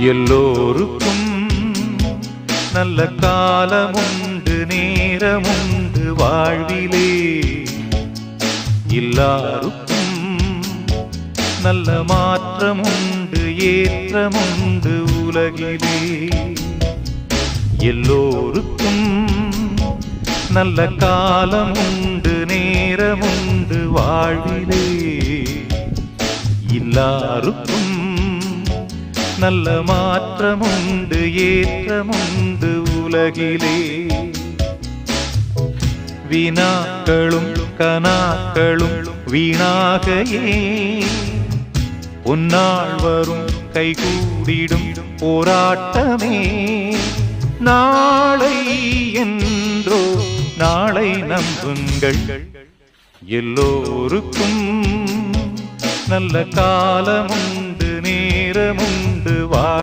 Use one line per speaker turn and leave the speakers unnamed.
எல்லோருக்கும் நல்ல காலமுண்டு நேரமுண்டு வாழ்விலே. எல்லாருக்கும் நல்ல மாற்றமுண்டு ஏற்றமுண்டு உலகிலே. எல்லோருக்கும் நல்ல காலமுண்டு நேரமுண்டு வாழ்விலே. எல்லாருக்கும் நல்ல மாற்றமுண்டு ஏற்றமுண்டு உலகிலே. வினாக்களும் கனாக்களும் வீணாக உன்னாள் வரும் கைகூடிடும் போராட்டமே. நாளை என்றோ நாளை நம்புங்கள். எல்லோருக்கும் நல்ல காலமுண்டு நேரமுண்டு